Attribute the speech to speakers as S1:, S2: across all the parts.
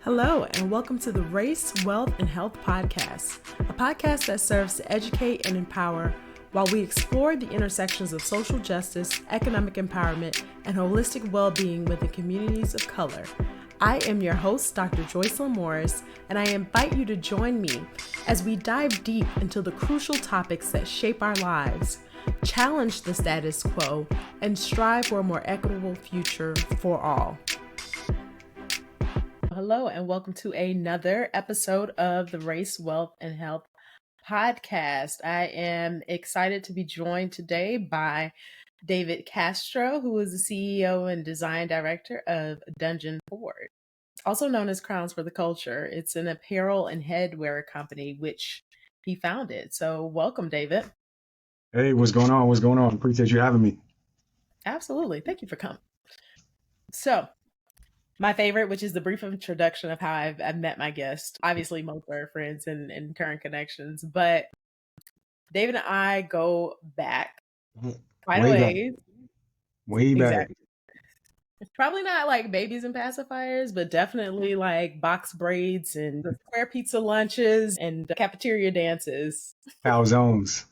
S1: Hello, and welcome to the Race, Wealth, and Health Podcast, a podcast that serves to educate and empower while we explore the intersections of social justice, economic empowerment, and holistic well-being within communities of color. I am your host, Dr. Joycelyn Morris, and I invite you to join me as we dive deep into the crucial topics that shape our lives, challenge the status quo, and strive for a more equitable future for all. Hello, and welcome to another episode of the Race, Wealth, and Health Podcast. I am excited to be joined today by David Castro, who is the CEO and design director of Dungeon Forward, also known as Crowns for the Culture. It's an apparel and headwear company which he founded. So welcome, David.
S2: Hey, what's going on? What's going on? Appreciate you having me.
S1: Absolutely. Thank you for coming. So my favorite, which is the brief introduction of how I've met my guest. Obviously, most are friends and current connections, but David and I go back quite a ways.
S2: Way back.
S1: Exactly. Probably not like babies and pacifiers, but definitely like box braids and square pizza lunches and cafeteria dances.
S2: Calzones.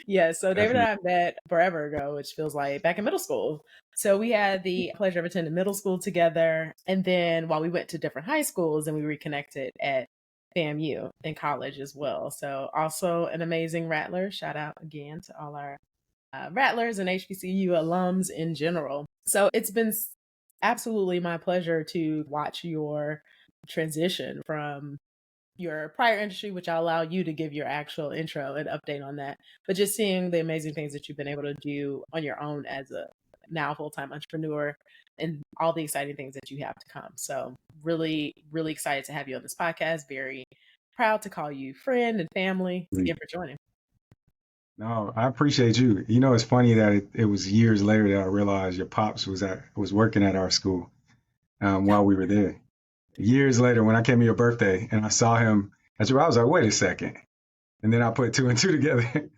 S1: Yeah, so David and I met forever ago, which feels like back in middle school. So we had the pleasure of attending middle school together. And then while we went to different high schools, and we reconnected at FAMU in college as well. So also an amazing Rattler. Shout out again to all our Rattlers and HBCU alums in general. So it's been absolutely my pleasure to watch your transition from your prior industry, which I'll allow you to give your actual intro and update on that, but just seeing the amazing things that you've been able to do on your own as a now full-time entrepreneur and all the exciting things that you have to come. So really, really excited to have you on this podcast. Very proud to call you friend and family. Thank you for joining.
S2: No, I appreciate you. You know, it's funny that it was years later that I realized your pops was working at our school while we were there. Years later, when I came to your birthday and I saw him, I was like, wait a second. And then I put two and two together.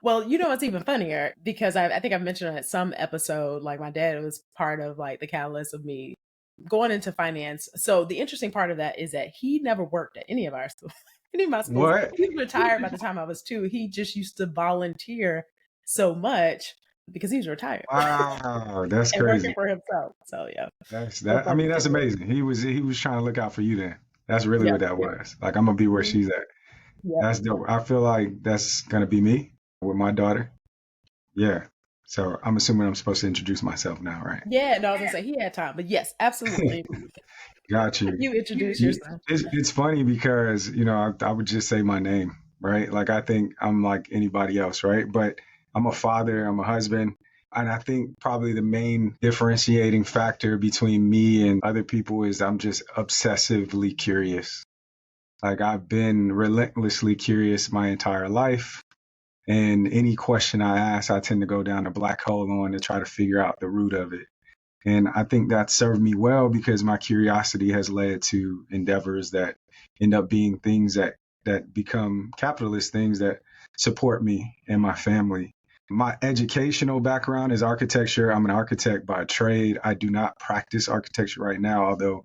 S1: Well, you know what's even funnier? Because I think I've mentioned at some episode, like my dad was part of like the catalyst of me going into finance. So the interesting part of that is that he never worked at any of our schools. Any of my schools.
S2: What?
S1: He was retired by the time I was 2. He just used to volunteer so much because he was retired.
S2: Wow, that's
S1: and
S2: crazy.
S1: Working for himself. So yeah.
S2: That's amazing. He was trying to look out for you then. That's really what that was. Like, I'm gonna be where she's at. Yeah. That's dope. I feel like that's gonna be me with my daughter. Yeah. So I'm assuming I'm supposed to introduce myself now, right?
S1: Yeah, no, I was gonna say he had time, but yes, absolutely.
S2: Got you.
S1: You introduce yourself.
S2: It's funny because, you know, I would just say my name, right? Like, I think I'm like anybody else, right? But I'm a father, I'm a husband. And I think probably the main differentiating factor between me and other people is I'm just obsessively curious. Like, I've been relentlessly curious my entire life. And any question I ask, I tend to go down a black hole on to try to figure out the root of it. And I think that served me well because my curiosity has led to endeavors that end up being things that become capitalist things that support me and my family. My educational background is architecture. I'm an architect by trade. I do not practice architecture right now, although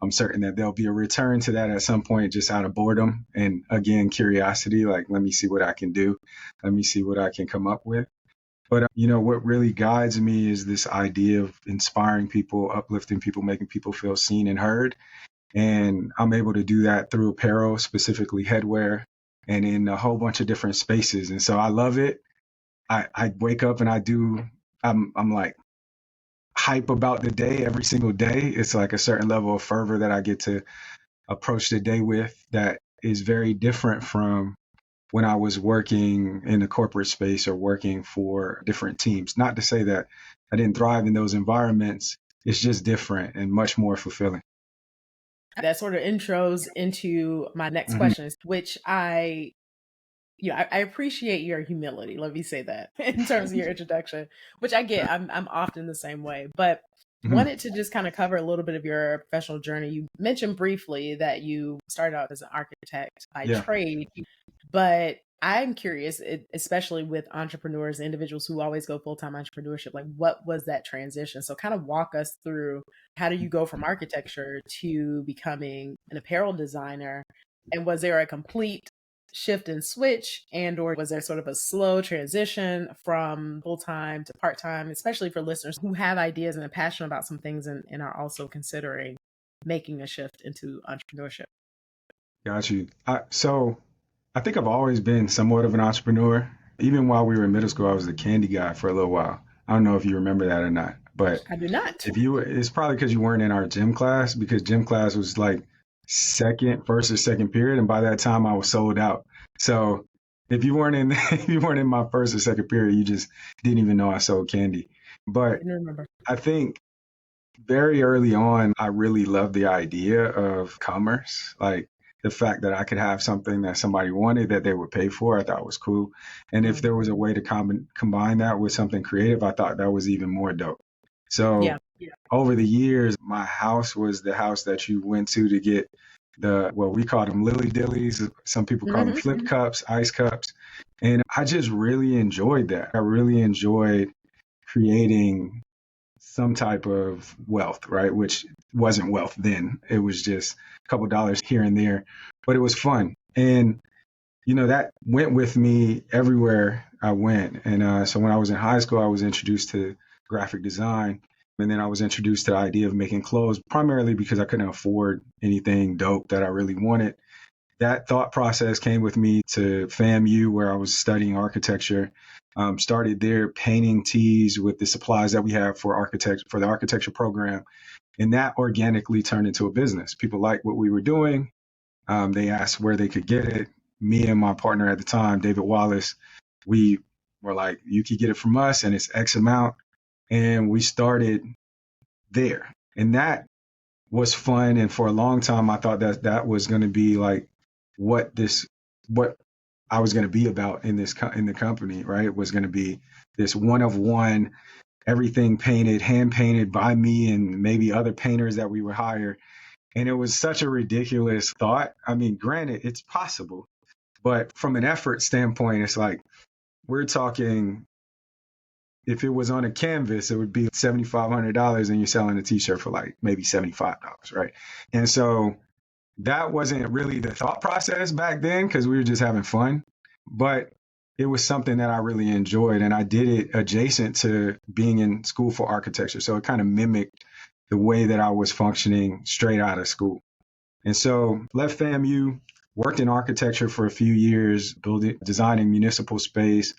S2: I'm certain that there'll be a return to that at some point, just out of boredom. And again, curiosity, like, let me see what I can do. Let me see what I can come up with. But, you know, what really guides me is this idea of inspiring people, uplifting people, making people feel seen and heard. And I'm able to do that through apparel, specifically headwear, and in a whole bunch of different spaces. And so I love it. I wake up and I'm like hype about the day every single day. It's like a certain level of fervor that I get to approach the day with that is very different from when I was working in the corporate space or working for different teams. Not to say that I didn't thrive in those environments. It's just different and much more fulfilling.
S1: That sort of intros into my next question, which I appreciate your humility. Let me say that in terms of your introduction, which I get. I'm often the same way, but wanted to just kind of cover a little bit of your professional journey. You mentioned briefly that you started out as an architect by trade, but I'm curious, especially with entrepreneurs, individuals who always go full-time entrepreneurship, like what was that transition? So kind of walk us through, how do you go from architecture to becoming an apparel designer? And was there a complete shift and switch, and or was there sort of a slow transition from full-time to part-time, especially for listeners who have ideas and are passionate about some things and are also considering making a shift into entrepreneurship?
S2: Got you. So I think I've always been somewhat of an entrepreneur. Even while we were in middle school, I was the candy guy for a little while. I don't know if you remember that or not, but
S1: I do not.
S2: if you were, it's probably because you weren't in our gym class, because gym class was like first or second period, and by that time I was sold out. So if you weren't in if you weren't in my first or second period, you just didn't even know I sold candy. But
S1: Didn't remember.
S2: I think very early on, I really loved the idea of commerce. Like the fact that I could have something that somebody wanted that they would pay for, I thought was cool. And if there was a way to combine that with something creative, I thought that was even more dope. So
S1: Yeah.
S2: over the years, my house was the house that you went to get well, we called them lily dillies. Some people call them
S1: Hmm.
S2: flip cups, ice cups. And I just really enjoyed that. I really enjoyed creating some type of wealth, right? Which wasn't wealth then. It was just a couple dollars here and there, but it was fun. And, that went with me everywhere I went. And so when I was in high school, I was introduced to graphic design. And then I was introduced to the idea of making clothes, primarily because I couldn't afford anything dope that I really wanted. That thought process came with me to FAMU, where I was studying architecture. Started there painting tees with the supplies that we have for the architecture program, and that organically turned into a business. People liked what we were doing. They asked where they could get it. Me and my partner at the time, David Wallace, we were like, "You could get it from us, and it's X amount." And we started there, and that was fun. And for a long time, I thought that that was going to be like what what I was going to be about in the company, right? It was going to be this one of one, everything painted, hand painted by me and maybe other painters that we would hire. And it was such a ridiculous thought. I mean, granted, it's possible, but from an effort standpoint, it's like we're talking. If it was on a canvas, it would be $7,500, and you're selling a T-shirt for like maybe $75, right? And so that wasn't really the thought process back then because we were just having fun. But it was something that I really enjoyed, and I did it adjacent to being in school for architecture. So it kind of mimicked the way that I was functioning straight out of school. And so left FAMU, worked in architecture for a few years, designing municipal space,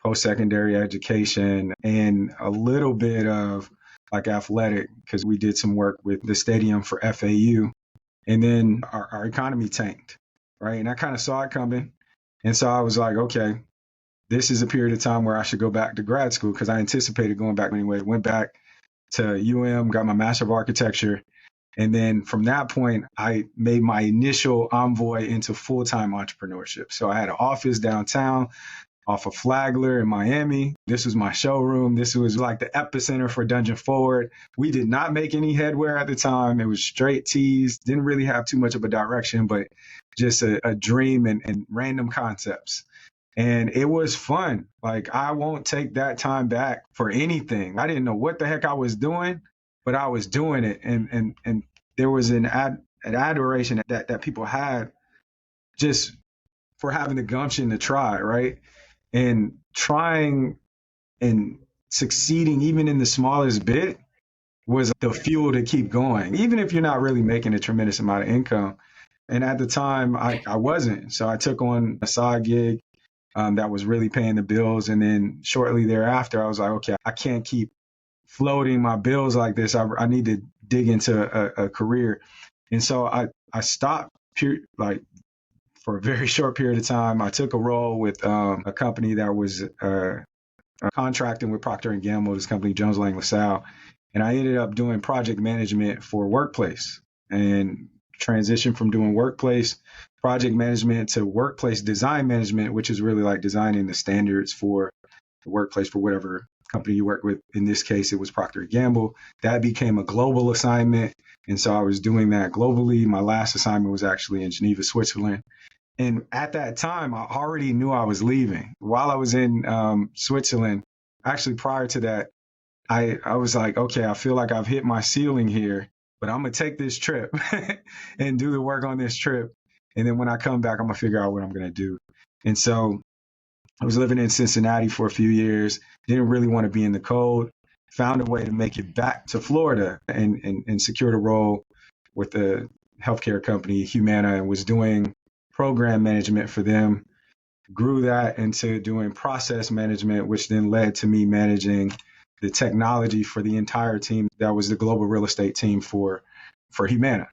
S2: post-secondary education, and a little bit of like athletic because we did some work with the stadium for FAU. And then our economy tanked, right? And I kind of saw it coming. And so I was like, okay, this is a period of time where I should go back to grad school because I anticipated going back anyway. Went back to got my Master of Architecture. And then from that point, I made my initial envoy into full-time entrepreneurship. So I had an office downtown off of Flagler in Miami. This was my showroom. This was like the epicenter for Dungeon Forward. We did not make any headwear at the time. It was straight tees. Didn't really have too much of a direction, but just a dream and random concepts. And it was fun. Like I won't take that time back for anything. I didn't know what the heck I was doing, but I was doing it. And there was an adoration that people had just for having the gumption to try, right? And trying and succeeding even in the smallest bit was the fuel to keep going, even if you're not really making a tremendous amount of income. And at the time, I wasn't. So I took on a side gig that was really paying the bills. And then shortly thereafter, I was like, okay, I can't keep floating my bills like this. I need to dig into a career. And so I stopped for a very short period of time. I took a role with a company that was contracting with Procter and Gamble, this company, Jones Lang LaSalle. And I ended up doing project management for workplace and transitioned from doing workplace project management to workplace design management, which is really like designing the standards for the workplace for whatever company you work with. In this case, it was Procter and Gamble. That became a global assignment. And so I was doing that globally. My last assignment was actually in Geneva, Switzerland. And at that time, I already knew I was leaving. While I was in Switzerland, actually prior to that, I was like, okay, I feel like I've hit my ceiling here, but I'm gonna take this trip and do the work on this trip. And then when I come back, I'm gonna figure out what I'm gonna do. And so I was living in Cincinnati for a few years, didn't really want to be in the cold, found a way to make it back to Florida and secured a role with the healthcare company Humana and was doing program management for them. Grew that into doing process management, which then led to me managing the technology for the entire team. That was the global real estate team for Humana.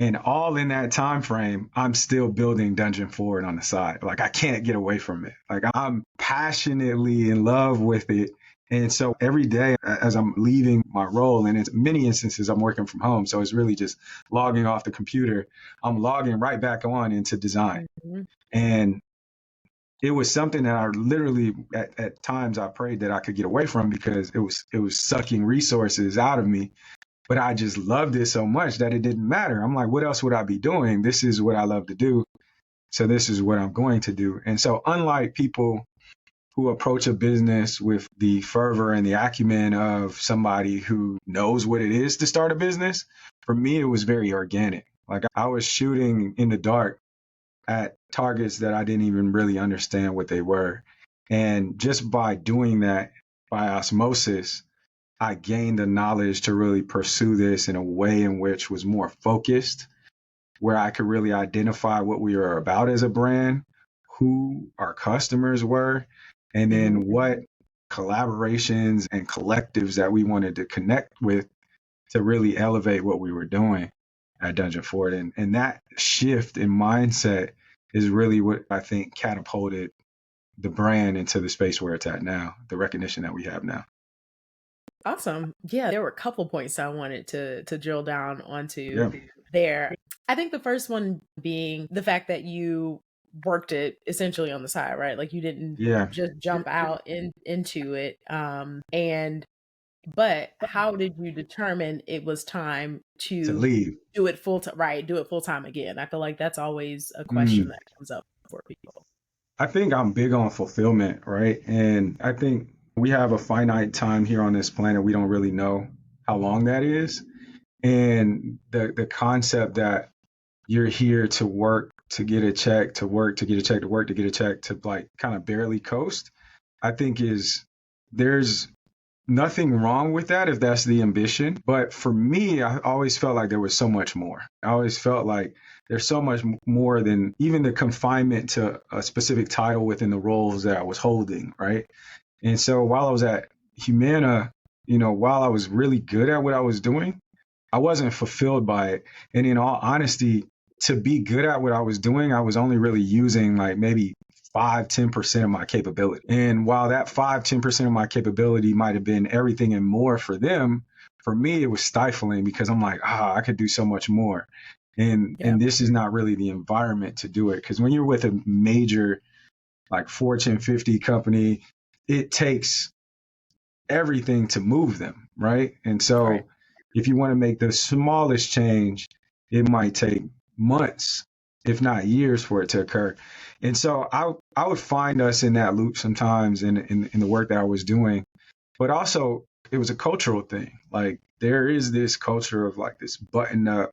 S2: And all in that time frame, I'm still building Dungeon Forward on the side. Like I can't get away from it. Like I'm passionately in love with it. And so every day as I'm leaving my role, and in many instances I'm working from home, so it's really just logging off the computer, I'm logging right back on into design.
S1: Mm-hmm.
S2: And it was something that I literally at times I prayed that I could get away from because it was sucking resources out of me. But I just loved it so much that it didn't matter. I'm like, what else would I be doing? This is what I love to do. So this is what I'm going to do. And so unlike people who approach a business with the fervor and the acumen of somebody who knows what it is to start a business, for me, it was very organic. Like I was shooting in the dark at targets that I didn't even really understand what they were. And just by doing that, by osmosis, I gained the knowledge to really pursue this in a way in which was more focused, where I could really identify what we were about as a brand, who our customers were, and then what collaborations and collectives that we wanted to connect with to really elevate what we were doing at Dungeon Ford. And that shift in mindset is really what I think catapulted the brand into the space where it's at now, the recognition that we have now.
S1: Awesome. Yeah, there were a couple points I wanted to drill down onto
S2: Yeah.
S1: there. I think the first one being the fact that you worked it essentially on the side, right? Like you didn't
S2: Yeah.
S1: just jump out into it. But how did you determine it was time
S2: To
S1: to
S2: lead.
S1: do it full time? Right, do it full time again. I feel like that's always a question
S2: Mm.
S1: that comes up for people.
S2: I think I'm big on fulfillment, right? And I think we have a finite time here on this planet. We don't really know how long that is. And the concept that you're here to work to get a check, to work to get a check, to work to get a check, to like kind of barely coast, I think is there's nothing wrong with that if that's the ambition. But for me, I always felt like there was so much more. I always felt like there's so much more than even the confinement to a specific title within the roles that I was holding, right? And so while I was at Humana, while I was really good at what I was doing, I wasn't fulfilled by it. And in all honesty, to be good at what I was doing, I was only really using like maybe 5-10% of my capability. And while that 5-10% of my capability might have been everything and more for them, for me, it was stifling because I'm like, I could do so much more. And this is not really the environment to do it. Because when you're with a major like Fortune 50 company, it takes everything to move them, right? And so if you want to make the smallest change, it might take months, if not years, for it to occur. And so I would find us in that loop sometimes in the work that I was doing. But also it was a cultural thing. Like there is this culture of like this button up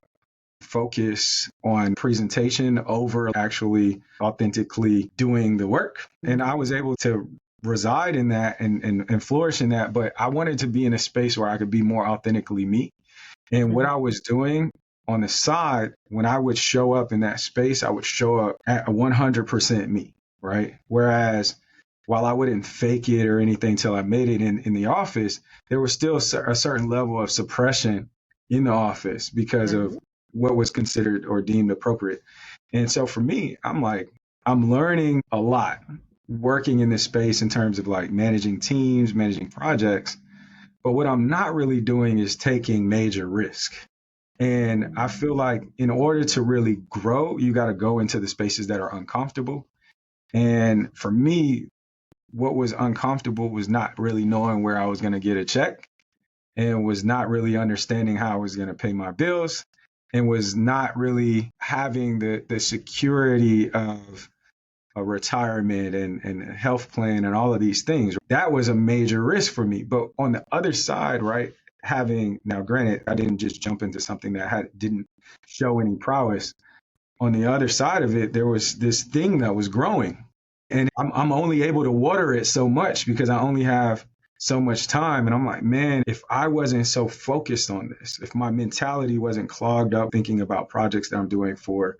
S2: focus on presentation over actually authentically doing the work. And I was able to reside in that and flourish in that. But I wanted to be in a space where I could be more authentically me. And what I was doing on the side, when I would show up in that space, I would show up at 100% me, right? Whereas while I wouldn't fake it or anything till I made it in the office, there was still a certain level of suppression in the office because of what was considered or deemed appropriate. And so for me, I'm like, I'm learning a lot working in this space in terms of like managing teams, managing projects. But what I'm not really doing is taking major risk. And I feel like in order to really grow, you got to go into the spaces that are uncomfortable. And for me, what was uncomfortable was not really knowing where I was going to get a check and was not really understanding how I was going to pay my bills and was not really having the security of a retirement and a health plan and all of these things. That was a major risk for me. But on the other side, right, having, now granted, I didn't just jump into something that didn't show any prowess. On the other side of it, there was this thing that was growing, and I'm only able to water it so much because I only have so much time. And I'm like, man, if I wasn't so focused on this, if my mentality wasn't clogged up thinking about projects that I'm doing for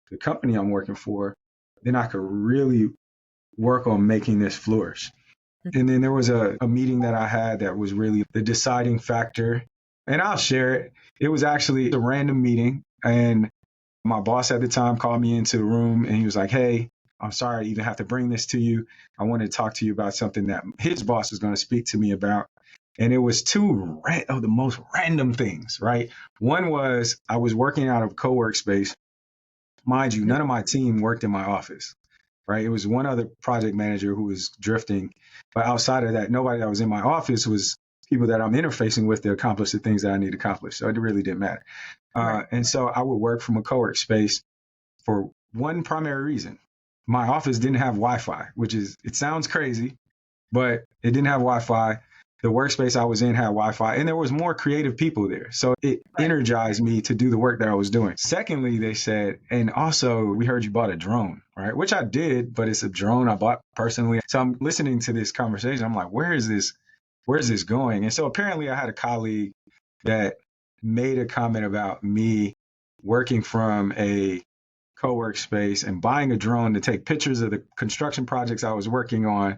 S2: the company I'm working for, then I could really work on making this flourish. And then there was a meeting that I had that was really the deciding factor. And I'll share it. It was actually a random meeting. And my boss at the time called me into the room and he was like, hey, I'm sorry I even have to bring this to you. I want to talk to you about something that his boss was going to speak to me about. And it was two of the most random things, right? One was I was working out of a co-work space. Mind you, none of my team worked in my office, right? It was one other project manager who was drifting. But outside of that, nobody that was in my office was people that I'm interfacing with to accomplish the things that I need to accomplish. So it really didn't matter. Right. And so I would work from a co-work space for one primary reason. My office didn't have Wi-Fi, it sounds crazy, but it didn't have Wi-Fi. The workspace I was in had Wi-Fi, and there was more creative people there. So it energized me to do the work that I was doing. Secondly, they said, and also we heard you bought a drone, right? Which I did, but it's a drone I bought personally. So I'm listening to this conversation. I'm like, where's this going? And so apparently I had a colleague that made a comment about me working from a co-work space and buying a drone to take pictures of the construction projects I was working on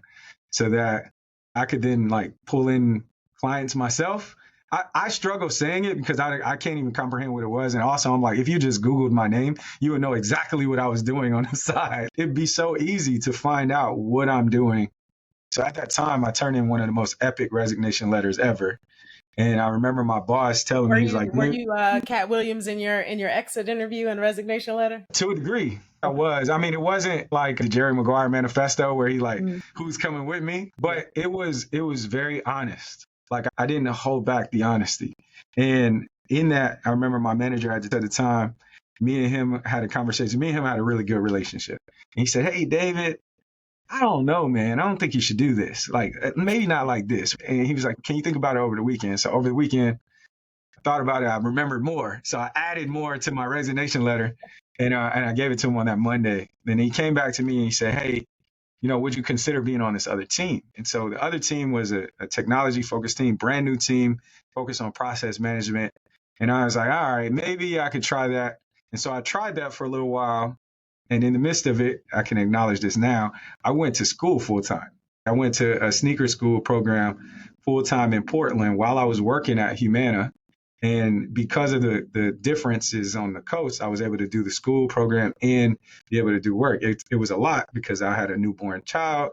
S2: so that I could then like pull in clients myself. I struggle saying it because I can't even comprehend what it was. And also I'm like, if you just Googled my name, you would know exactly what I was doing on the side. It'd be so easy to find out what I'm doing. So at that time, I turned in one of the most epic resignation letters ever. And I remember my boss telling me, he's like,
S1: were you Cat Williams in your exit interview and resignation letter?
S2: To a degree, I was. I mean, it wasn't like the Jerry Maguire manifesto where he like, who's coming with me? But it was very honest. Like I didn't hold back the honesty. And in that, I remember my manager at the time, me and him had a conversation. Me and him had a really good relationship. And he said, hey, David, I don't know, man. I don't think you should do this. Like, maybe not like this. And he was like, can you think about it over the weekend? So over the weekend, I thought about it. I remembered more. So I added more to my resignation letter and I gave it to him on that Monday. Then he came back to me and he said, hey, would you consider being on this other team? And so the other team was a technology focused team, brand new team focused on process management. And I was like, all right, maybe I could try that. And so I tried that for a little while. And in the midst of it, I can acknowledge this now, I went to school full time. I went to a sneaker school program full time in Portland while I was working at Humana. And because of the differences on the coast, I was able to do the school program and be able to do work. It was a lot because I had a newborn child.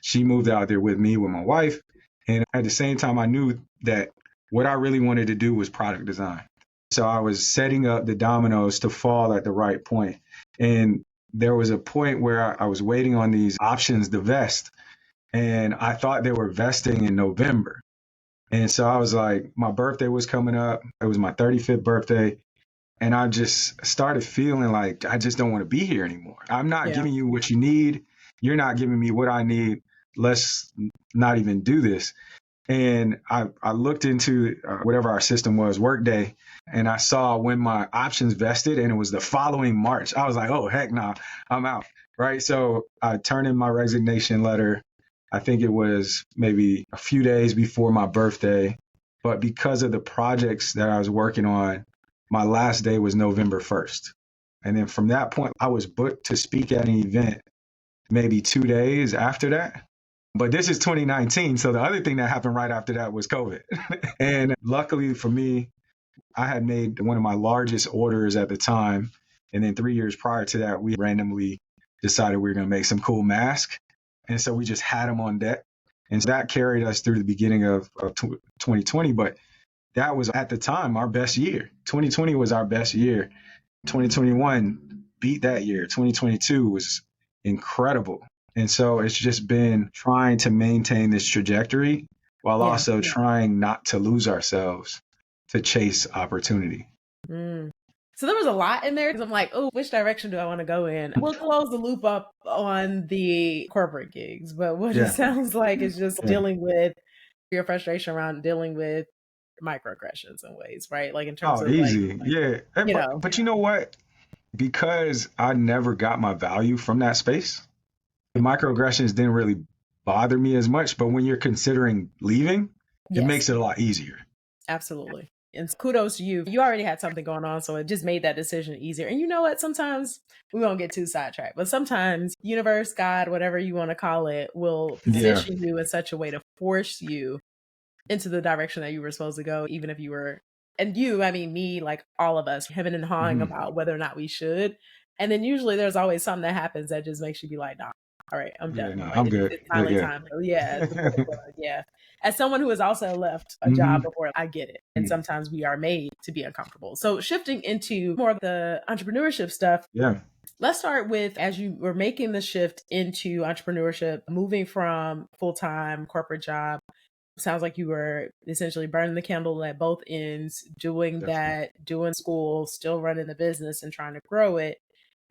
S2: She moved out there with me, with my wife. And at the same time, I knew that what I really wanted to do was product design. So I was setting up the dominoes to fall at the right point. And there was a point where I was waiting on these options to vest. And I thought they were vesting in November. And so I was like, my birthday was coming up. It was my 35th birthday. And I just started feeling like I just don't want to be here anymore. I'm not giving you what you need. You're not giving me what I need. Let's not even do this. And I looked into whatever our system was, Workday, and I saw when my options vested and it was the following March. I was like, oh, heck no, I'm out. Right. So I turned in my resignation letter. I think it was maybe a few days before my birthday. But because of the projects that I was working on, my last day was November 1st. And then from that point, I was booked to speak at an event maybe 2 days after that. But this is 2019. So the other thing that happened right after that was COVID. And luckily for me, I had made one of my largest orders at the time. And then 3 years prior to that, we randomly decided we were going to make some cool masks. And so we just had them on deck. And so that carried us through the beginning of 2020. But that was at the time our best year. 2020 was our best year. 2021 beat that year. 2022 was incredible. And so it's just been trying to maintain this trajectory while also trying not to lose ourselves to chase opportunity.
S1: So there was a lot in there because I'm like, oh, which direction do I want to go in? We'll close the loop up on the corporate gigs, but what it
S2: Yeah.
S1: sounds like is just
S2: Yeah.
S1: dealing with your frustration around dealing with microaggressions in ways, right? Like in terms
S2: Oh,
S1: of like,
S2: easy. Yeah.
S1: you know,
S2: But you know what? Because I never got my value from that space, the microaggressions didn't really bother me as much. But when you're considering leaving, it
S1: yes,
S2: makes it a lot easier.
S1: absolutely. And kudos to you. You already had something going on, so it just made that decision easier. And you know what? Sometimes we won't get too sidetracked, but sometimes universe, God, whatever you want to call it, will
S2: Yeah.
S1: position you in such a way to force you into the direction that you were supposed to go, even if you were, and you, I mean, me, like all of us, hemming and hawing
S2: Hmm.
S1: about whether or not we should. And then usually there's always something that happens that just makes you be like, nah, all right, I'm
S2: Yeah.
S1: done.
S2: No,
S1: Like
S2: I'm good.
S1: it's
S2: Yeah.
S1: finally
S2: Yeah.
S1: time. Yeah, to pull the plug. Yeah. As someone who has also left a job
S2: Hmm.
S1: before, I get it. And sometimes we are made to be uncomfortable. So shifting into more of the entrepreneurship stuff,
S2: Yeah.
S1: let's start with as you were making the shift into entrepreneurship, moving from full-time corporate job. Sounds like you were essentially burning the candle at both ends, doing
S2: Definitely.
S1: that, doing school, still running the business and trying to grow it.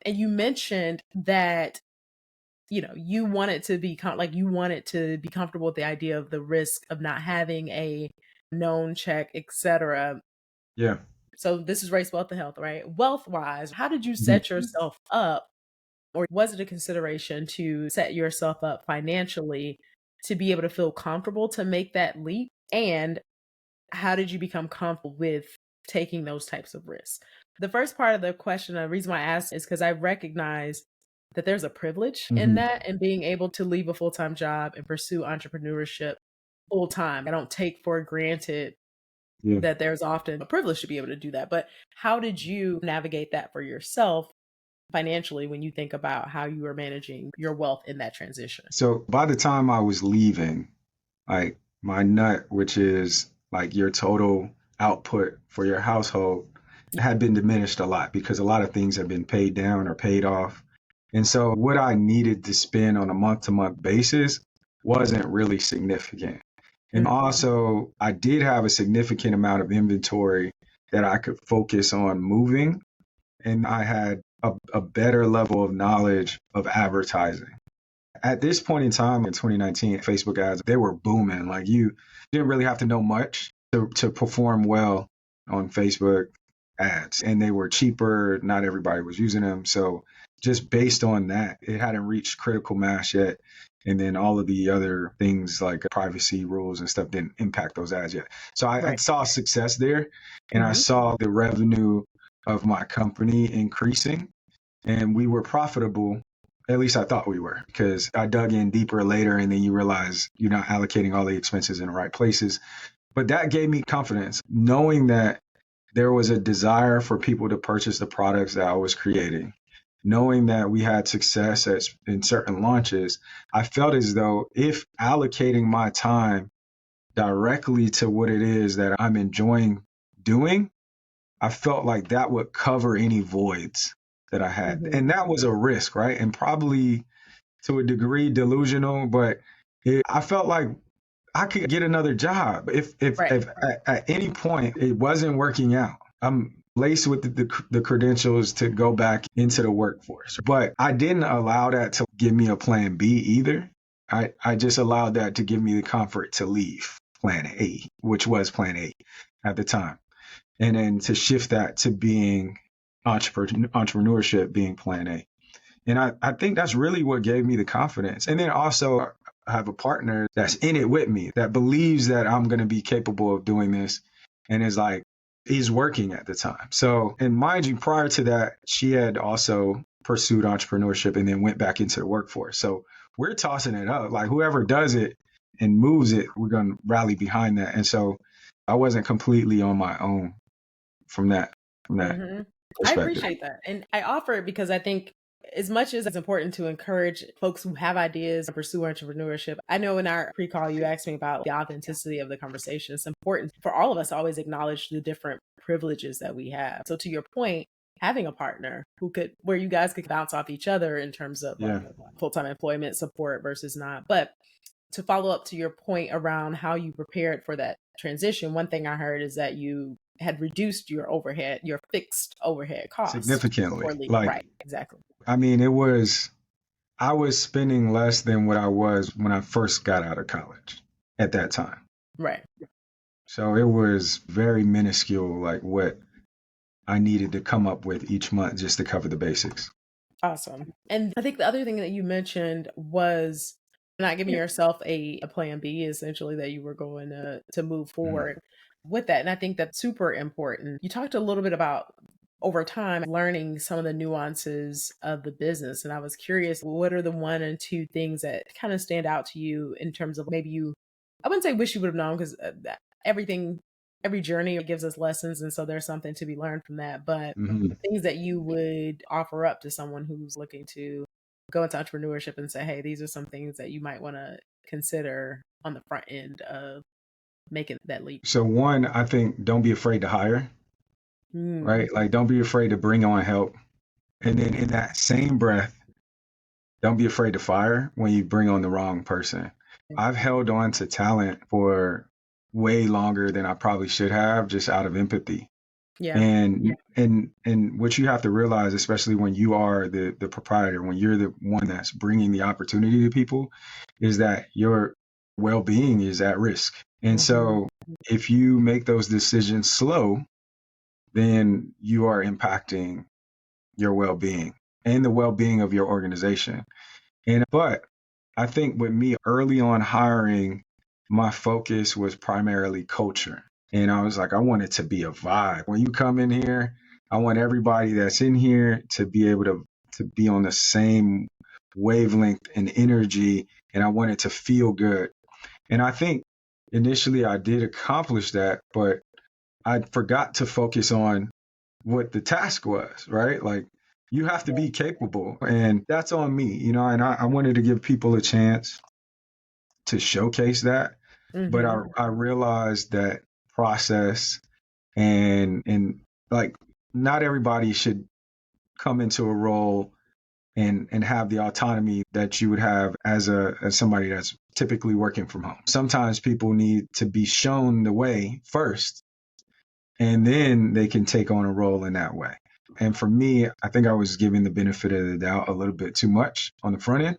S1: And you mentioned that, you know, you wanted to be like you wanted to be comfortable with the idea of the risk of not having a known check, etc.
S2: Yeah.
S1: So this is race, wealth, and health, right? Wealth wise, how did you
S2: Mhm.
S1: set yourself up, or was it a consideration to set yourself up financially to be able to feel comfortable to make that leap? And how did you become comfortable with taking those types of risks? The first part of the question, the reason why I asked is because I recognize that there's a privilege in
S2: Mhm.
S1: that and being able to leave a full-time job and pursue entrepreneurship full time. I don't take for granted
S2: Yeah.
S1: that there's often a privilege to be able to do that. But how did you navigate that for yourself financially when you think about how you were managing your wealth in that transition?
S2: So by the time I was leaving, like my nut, which is like your total output for your household, had been diminished a lot because a lot of things have been paid down or paid off. And so what I needed to spend on a month to month basis wasn't really significant. And
S1: Mhm.
S2: also, I did have a significant amount of inventory that I could focus on moving. And I had a better level of knowledge of advertising. At this point in time in 2019, Facebook ads, they were booming. Like you didn't really have to know much to perform well on Facebook ads. And they were cheaper. Not everybody was using them. So just based on that, it hadn't reached critical mass yet. And then all of the other things like privacy rules and stuff didn't impact those ads yet. So I
S1: Right.
S2: saw success there and I
S1: Hmm.
S2: saw the revenue of my company increasing and we were profitable. At least I thought we were, because I dug in deeper later and then you realize you're not allocating all the expenses in the right places. But that gave me confidence, knowing that there was a desire for people to purchase the products that I was creating. Knowing that we had success in certain launches, I felt as though if allocating my time directly to what it is that I'm enjoying doing, I felt like that would cover any voids that I had.
S1: Hmm.
S2: And that was a risk, right? And probably to a degree delusional, but I felt like I could get another job
S1: Right.
S2: if at any point it wasn't working out. I'm laced with the credentials to go back into the workforce. But I didn't allow that to give me a plan B either. I just allowed that to give me the comfort to leave plan A, which was plan A at the time and then to shift that to being entrepreneurship being plan A. And I think that's really what gave me the confidence. And then also I have a partner that's in it with me that believes that I'm going to be capable of doing this and is like, he's working at the time. So, and mind you, prior to that, she had also pursued entrepreneurship and then went back into the workforce. So we're tossing it up. Like whoever does it and moves it, we're going to rally behind that. And so I wasn't completely on my own from that
S1: Hmm. I
S2: perspective.
S1: appreciate that. And I offer it because I think as much as it's important to encourage folks who have ideas and pursue entrepreneurship, I know in our pre-call you asked me about the authenticity of the conversation. It's important for all of us to always acknowledge the different privileges that we have. So to your point, having a partner where you guys could bounce off each other in terms of like
S2: Yeah.
S1: full-time employment support versus not. But to follow up to your point around how you prepared for that transition, one thing I heard is that you had reduced your overhead, your fixed overhead cost
S2: Significantly.
S1: before leaving.
S2: Like,
S1: Right. Exactly.
S2: I mean, I was spending less than what I was when I first got out of college at that time.
S1: Right.
S2: So it was very minuscule, like what I needed to come up with each month just to cover the basics.
S1: Awesome. And I think the other thing that you mentioned was not giving yourself a plan B, essentially, that you were going to move
S2: Mhm.
S1: forward with that. And I think that's super important. You talked a little bit about over time learning some of the nuances of the business. And I was curious, what are the one and two things that kind of stand out to you in terms of maybe I wouldn't say wish you would have known, because everything, every journey gives us lessons. And so there's something to be learned from that. But
S2: Mhm.
S1: things that you would offer up to someone who's looking to go into entrepreneurship and say, hey, these are some things that you might want to consider on the front end of making that leap.
S2: So one, I think don't be afraid to hire,
S1: Mm,
S2: right? Like don't be afraid to bring on help. And then in that same breath, don't be afraid to fire when you bring on the wrong person. I've held on to talent for way longer than I probably should have just out of empathy.
S1: yeah.
S2: And what you have to realize, especially when you are the proprietor, when you're the one that's bringing the opportunity to people, is that your well-being is at risk. And
S1: Hmm.
S2: so if you make those decisions slow, then you are impacting your well-being and the well-being of your organization. But I think with me early on hiring, my focus was primarily culture. And I was like, I want it to be a vibe. When you come in here, I want everybody that's in here to be able to be on the same wavelength and energy. And I want it to feel good. And I think initially I did accomplish that, but I forgot to focus on what the task was, right? Like you have to be capable, and that's on me, and I wanted to give people a chance to showcase that. But
S1: Hmm.
S2: I realized that process and like not everybody should come into a role and have the autonomy that you would have as somebody that's typically working from home. Sometimes people need to be shown the way first, and then they can take on a role in that way. And for me, I think I was giving the benefit of the doubt a little bit too much on the front end.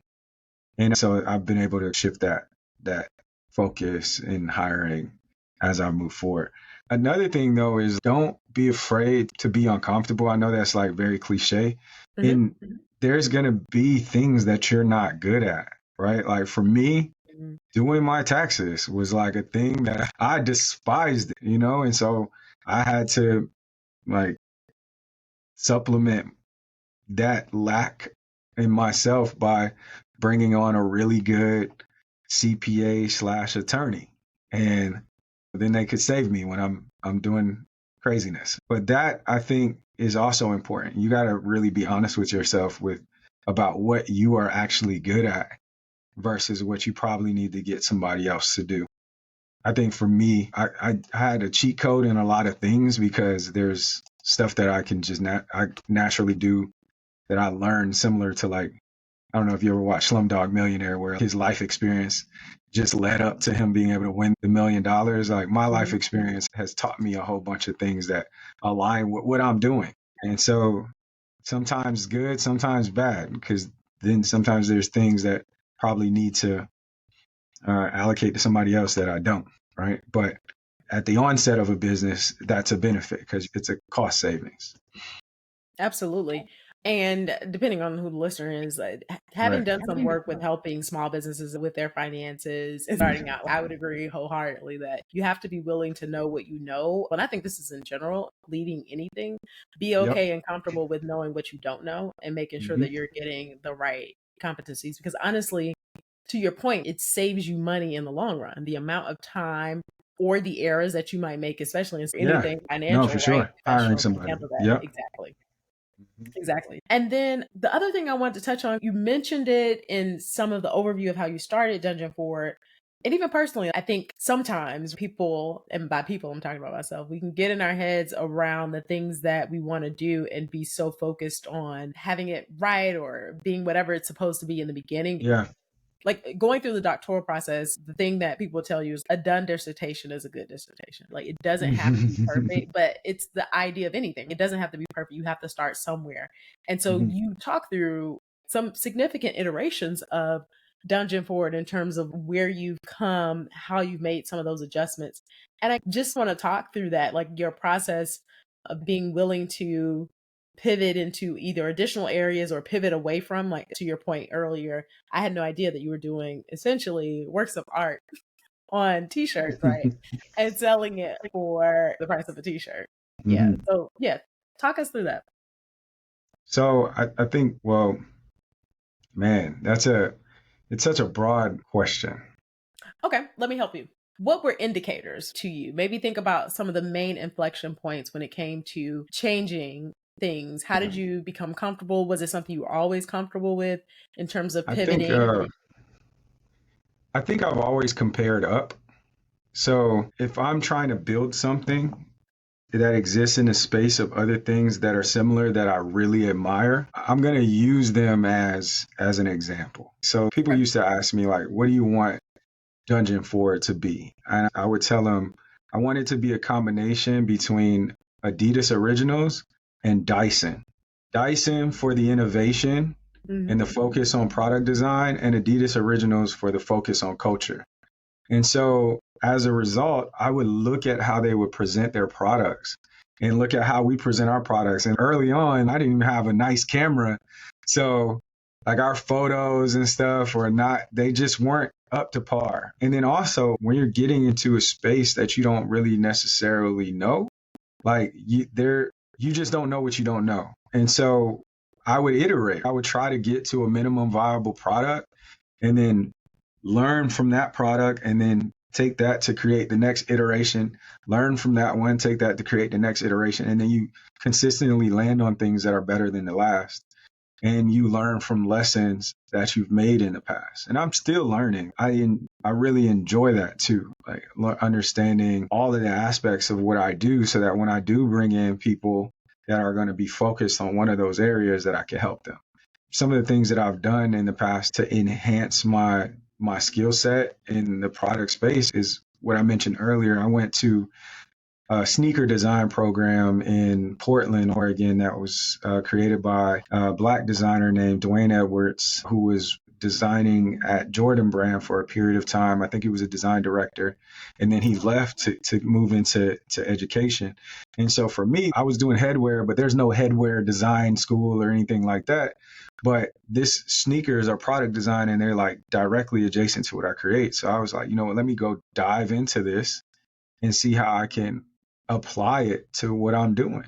S2: And so I've been able to shift that focus in hiring as I move forward. Another thing though is don't be afraid to be uncomfortable. I know that's like very cliche.
S1: Hmm.
S2: And there's gonna be things that you're not good at, right? Like for me,
S1: Hmm.
S2: doing my taxes was like a thing that I despised, and so I had to like supplement that lack in myself by bringing on a really good CPA slash attorney. And then they could save me when I'm doing craziness. But that I think is also important. You got to really be honest with yourself with about what you are actually good at versus what you probably need to get somebody else to do. I think for me, I had a cheat code in a lot of things because there's stuff that I can just I naturally do that I learned similar to like, I don't know if you ever watched Slumdog Millionaire, where his life experience just led up to him being able to win the $1 million. Like my life
S1: Hmm.
S2: experience has taught me a whole bunch of things that align with what I'm doing. And so sometimes good, sometimes bad, because then sometimes there's things that probably need to allocate to somebody else that I don't, right? But at the onset of a business, that's a benefit because it's a cost savings.
S1: Absolutely. And depending on who the listener is, having
S2: Right.
S1: done some work with helping small businesses with their finances and starting out, I would agree wholeheartedly that you have to be willing to know what you know. And I think this is in general, leading anything, be
S2: Yep.
S1: okay and comfortable with knowing what you don't know and making sure
S2: Hmm.
S1: that you're getting the right competencies. Because honestly, to your point, it saves you money in the long run. The amount of time or the errors that you might make, especially in
S2: Yeah.
S1: anything
S2: No,
S1: financial,
S2: for
S1: right?
S2: sure. Hiring
S1: Professional can
S2: somebody.
S1: handle that.
S2: Yep.
S1: Exactly.
S2: Mhm.
S1: Exactly. And then the other thing I wanted to touch on, you mentioned it in some of the overview of how you started Dungeon Ford. And even personally, I think sometimes people, and by people, I'm talking about myself, we can get in our heads around the things that we want to do and be so focused on having it right or being whatever it's supposed to be in the beginning.
S2: Yeah.
S1: like going through the doctoral process, the thing that people tell you is a done dissertation is a good dissertation. Like it doesn't have to be perfect, but it's the idea of anything. It doesn't have to be perfect. You have to start somewhere. And so you talk through some significant iterations of Dungeon Forward in terms of where you've come, how you've made some of those adjustments. And I just want to talk through that, like your process of being willing to pivot into either additional areas or pivot away from, like to your point earlier, I had no idea that you were doing essentially works of art on t-shirts, right? And selling it for the price of a t-shirt. Yeah. So yeah, talk us through that.
S2: So I think, well, man, it's such a broad question.
S1: Okay, let me help you. What were indicators to you? Maybe think about some of the main inflection points when it came to changing things. How did you become comfortable? Was it something you were always comfortable with in terms of
S2: I think
S1: pivoting?
S2: I think I've always compared up. So if I'm trying to build something that exists in a space of other things that are similar that I really admire, I'm going to use them as an example. So people
S1: Okay.
S2: used to ask me like, what do you want Dungeon Forward to be? And I would tell them I want it to be a combination between Adidas Originals and Dyson. Dyson for the innovation and the focus on product design, and Adidas Originals for the focus on culture. And so as a result, I would look at how they would present their products and look at how we present our products. And early on, I didn't even have a nice camera. So like our photos and stuff were not, they just weren't up to par. And then also when you're getting into a space that you don't really necessarily know, like you just don't know what you don't know. And so I would iterate. I would try to get to a minimum viable product and then learn from that product and then take that to create the next iteration, learn from that one, take that to create the next iteration. And then you consistently land on things that are better than the last. And you learn from lessons that you've made in the past. And I'm still learning. I really enjoy that too, like understanding all of the aspects of what I do so that when I do bring in people that are going to be focused on one of those areas, that I can help them. Some of the things that I've done in the past to enhance my skill set in the product space is what I mentioned earlier. I went to a sneaker design program in Portland, Oregon, that was created by a Black designer named Dwayne Edwards, who was designing at Jordan Brand for a period of time. I think he was a design director. And then he left to move into education. And so for me, I was doing headwear, but there's no headwear design school or anything like that. But this sneakers are product design and they're like directly adjacent to what I create. So I was like, you know what, let me go dive into this and see how I can apply it to what I'm doing.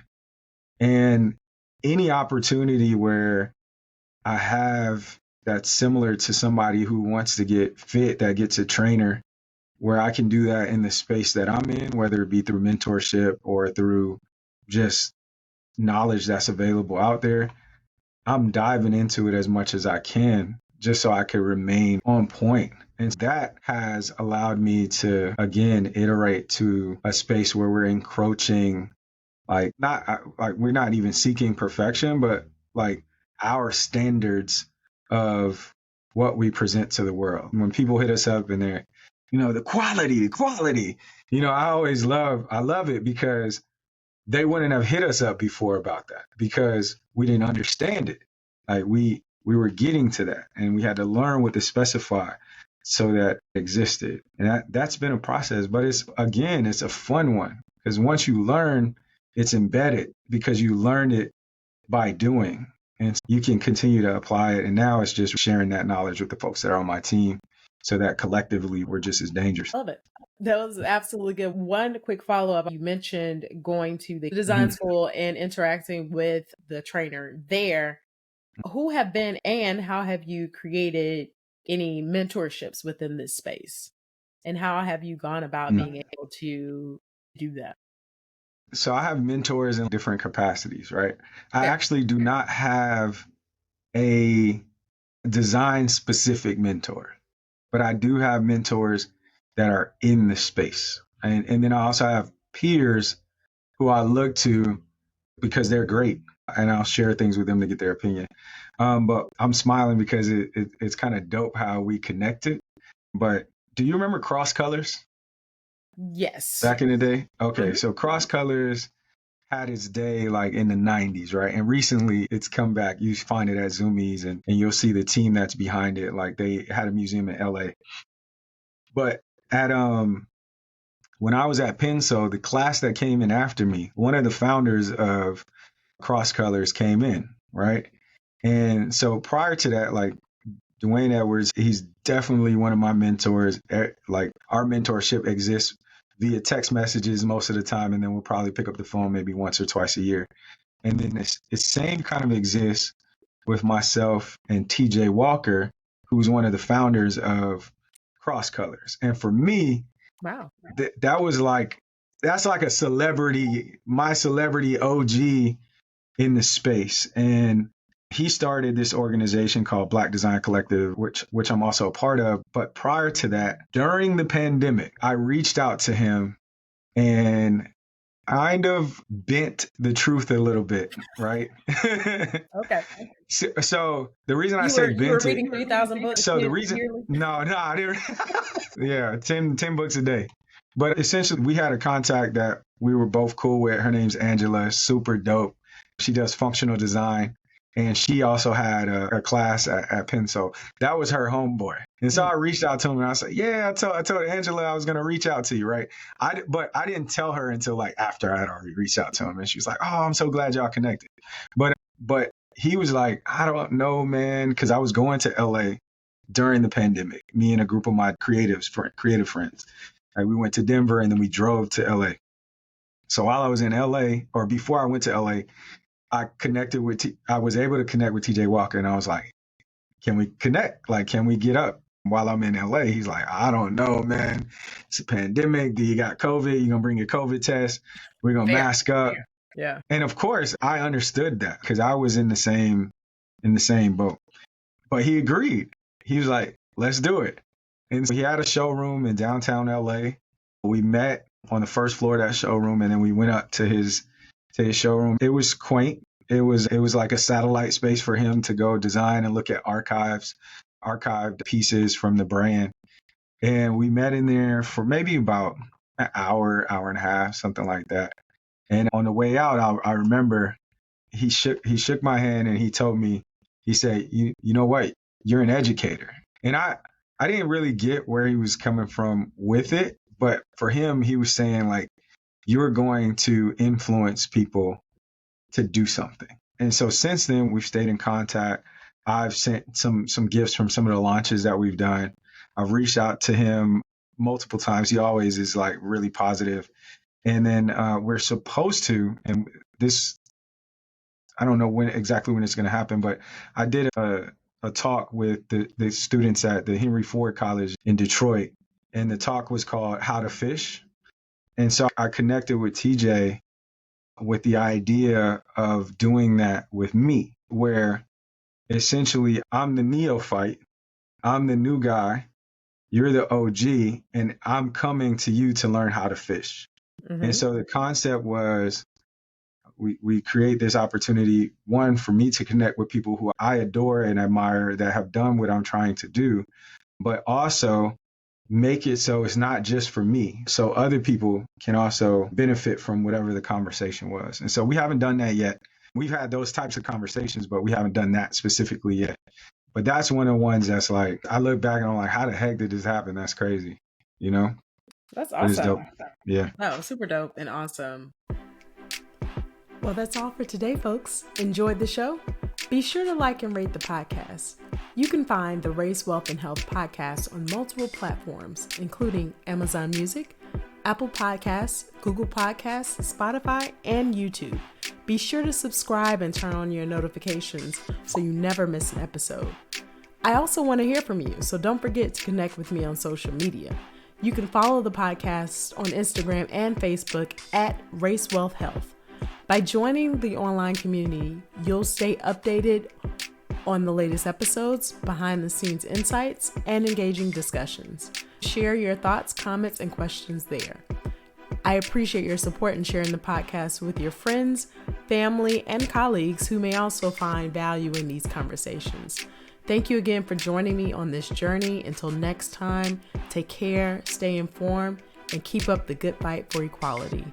S2: And any opportunity where I have that's similar to somebody who wants to get fit, that gets a trainer, where I can do that in the space that I'm in, whether it be through mentorship or through just knowledge that's available out there, I'm diving into it as much as I can just so I could remain on point. And that has allowed me to, again, iterate to a space where we're encroaching, like, not like we're not even seeking perfection, but like our standards of what we present to the world. When people hit us up and they're, the quality, I love it because they wouldn't have hit us up before about that because we didn't understand it. Like we were getting to that and we had to learn what to specify so that it existed. And that's been a process, but it's a fun one because once you learn, it's embedded because you learned it by doing and you can continue to apply it. And now it's just sharing that knowledge with the folks that are on my team so that collectively we're just as dangerous.
S1: Love it. That was absolutely good. One quick follow up. You mentioned going to the design
S2: Mhm.
S1: school and interacting with the trainer there. Who have been and how have you created any mentorships within this space? And how have you gone about being able to do that?
S2: So I have mentors in different capacities, right? I
S1: Okay.
S2: actually do not have a design specific mentor, but I do have mentors that are in the space. And then I also have peers who I look to because they're great, and I'll share things with them to get their opinion. But I'm smiling because it's kind of dope how we connected. But do you remember Cross Colors
S1: Yes.
S2: back in the day? Okay,
S1: Mhm.
S2: so Cross Colors had its day like in the 90s, right? And recently it's come back. You find it at Zoomies, and you'll see the team that's behind it. Like they had a museum in LA. But at when I was at Penso, the class that came in after me, one of the founders of Cross Colors came in, right? And so prior to that, like Dwayne Edwards, he's definitely one of my mentors. Like our mentorship exists via text messages most of the time, and then we'll probably pick up the phone maybe once or twice a year. And then the same kind of exists with myself and TJ Walker, who's one of the founders of Cross Colors. And for me,
S1: Wow.
S2: that was like, that's like a celebrity, my celebrity OG in the space. And he started this organization called Black Design Collective, which I'm also a part of. But prior to that, during the pandemic, I reached out to him and kind of bent the truth a little bit, right?
S1: Okay.
S2: So the reason I
S1: You
S2: say
S1: were
S2: bent it,
S1: reading 3,000 books
S2: so the reason,
S1: yearly?
S2: no, I didn't. Yeah, 10 books a day. But essentially, we had a contact that we were both cool with. Her name's Angela, super dope. She does functional design. And she also had a class at Penn. So that was her homeboy. And so I reached out to him and I said, yeah, I told Angela I was going to reach out to you, right? But I didn't tell her until like after I had already reached out to him. And she was like, oh, I'm so glad y'all connected. But he was like, I don't know, man, because I was going to LA during the pandemic, me and a group of my creative friends. Like we went to Denver and then we drove to LA. So while I was in LA, or before I went to LA, I was able to connect with TJ Walker, and I was like, can we connect? Like, can we get up while I'm in LA? He's like, I don't know, man. It's a pandemic. Do you got COVID? You're going to bring your COVID test. We're going to mask up.
S1: Yeah.
S2: And of course, I understood that because I was in the same boat. But he agreed. He was like, let's do it. And so he had a showroom in downtown LA. We met on the first floor of that showroom, and then we went up to his showroom. It was quaint. It was like a satellite space for him to go design and look at archived pieces from the brand. And we met in there for maybe about an hour and a half, something like that. And on the way out, I remember he shook my hand and he told me, he said, you know what? You're an educator. And I didn't really get where he was coming from with it. But for him, he was saying like, you're going to influence people to do something. And so since then, we've stayed in contact. I've sent some gifts from some of the launches that we've done. I've reached out to him multiple times. He always is like really positive. And then we're supposed to, and this, I don't know exactly when it's going to happen, but I did a talk with the students at the Henry Ford College in Detroit. And the talk was called How to Fish. And so I connected with TJ with the idea of doing that with me, where essentially I'm the neophyte, I'm the new guy, you're the OG, and I'm coming to you to learn how to fish.
S1: Mm-hmm.
S2: And so the concept was we create this opportunity, one, for me to connect with people who I adore and admire that have done what I'm trying to do, but also make it so it's not just for me. So other people can also benefit from whatever the conversation was. And so we haven't done that yet. We've had those types of conversations, but we haven't done that specifically yet. But that's one of the ones that's like, I look back and I'm like, how the heck did this happen? That's crazy. You know?
S1: That's
S2: But it's
S1: awesome.
S2: dope. Yeah.
S1: No, super dope and awesome. Well, that's all for today, folks. Enjoyed the show? Be sure to like and rate the podcast. You can find the Race, Wealth, and Health podcast on multiple platforms, including Amazon Music, Apple Podcasts, Google Podcasts, Spotify, and YouTube. Be sure to subscribe and turn on your notifications so you never miss an episode. I also want to hear from you, so don't forget to connect with me on social media. You can follow the podcast on Instagram and Facebook at Race, Wealth, Health. By joining the online community, you'll stay updated on the latest episodes, behind the scenes insights, and engaging discussions. Share your thoughts, comments, and questions there. I appreciate your support in sharing the podcast with your friends, family, and colleagues who may also find value in these conversations. Thank you again for joining me on this journey. Until next time, take care, stay informed, and keep up the good fight for equality.